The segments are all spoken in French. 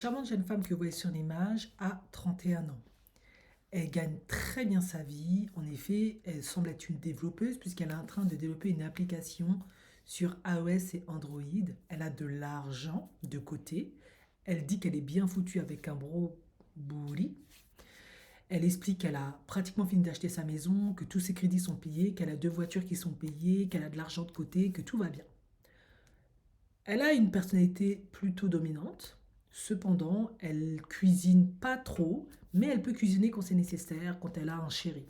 Charmante jeune femme que vous voyez sur l'image a 31 ans. Elle gagne très bien sa vie. En effet, elle semble être une développeuse puisqu'elle est en train de développer une application sur iOS et Android. Elle a de l'argent de côté. Elle dit qu'elle est bien foutue avec un gros bourri. Elle explique qu'elle a pratiquement fini d'acheter sa maison, que tous ses crédits sont payés, qu'elle a deux voitures qui sont payées, qu'elle a de l'argent de côté, que tout va bien. Elle a une personnalité plutôt dominante. Cependant, elle cuisine pas trop, mais elle peut cuisiner quand c'est nécessaire, quand elle a un chéri.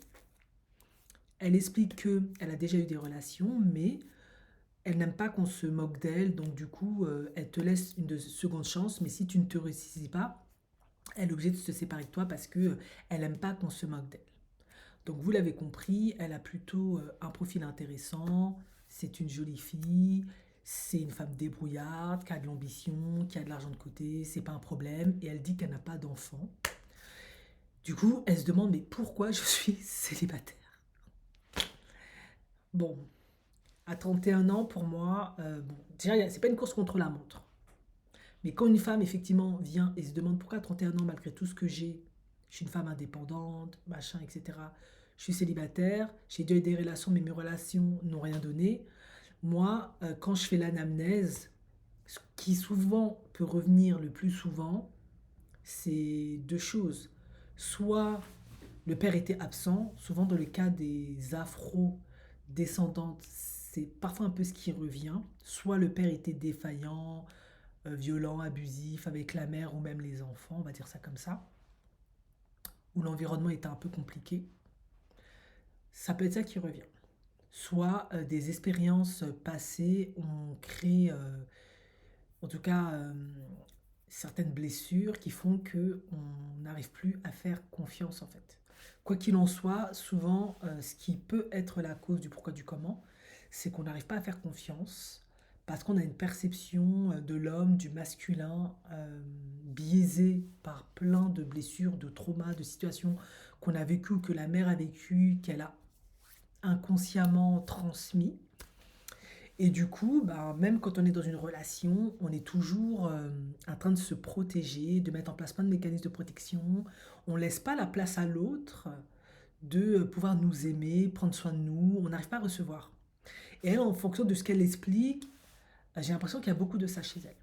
Elle explique qu'elle a déjà eu des relations, mais elle n'aime pas qu'on se moque d'elle, donc du coup, elle te laisse seconde chance, mais si tu ne te réussis pas, elle est obligée de se séparer de toi parce que elle n'aime pas qu'on se moque d'elle. Donc vous l'avez compris, elle a plutôt un profil intéressant, c'est une jolie fille, c'est une femme débrouillarde, qui a de l'ambition, qui a de l'argent de côté, c'est pas un problème, et elle dit qu'elle n'a pas d'enfant. Du coup, elle se demande mais pourquoi je suis célibataire. Bon, à 31 ans, pour moi, bon, déjà, c'est pas une course contre la montre. Mais quand une femme, effectivement, vient et se demande pourquoi à 31 ans, malgré tout ce que j'ai, je suis une femme indépendante, machin, etc. Je suis célibataire, j'ai déjà eu des relations, mais mes relations n'ont rien donné. Moi, quand je fais l'anamnèse, ce qui souvent peut revenir le plus souvent, c'est deux choses. Soit le père était absent, souvent dans le cas des afro-descendantes, c'est parfois un peu ce qui revient. Soit le père était défaillant, violent, abusif avec la mère ou même les enfants, on va dire ça comme ça, où l'environnement était un peu compliqué. Ça peut être ça qui revient. Soit des expériences passées ont créé, en tout cas, certaines blessures qui font que on n'arrive plus à faire confiance en fait. Quoi qu'il en soit, souvent, ce qui peut être la cause du pourquoi du comment, c'est qu'on n'arrive pas à faire confiance parce qu'on a une perception de l'homme, du masculin, biaisée par plein de blessures, de traumas, de situations qu'on a vécues, que la mère a vécues, qu'elle a inconsciemment transmis. Et du coup, bah, même quand on est dans une relation, on est toujours en train de se protéger, de mettre en place plein de mécanismes de protection. On ne laisse pas la place à l'autre de pouvoir nous aimer, prendre soin de nous. On n'arrive pas à recevoir. Et elle, en fonction de ce qu'elle explique, j'ai l'impression qu'il y a beaucoup de ça chez elle.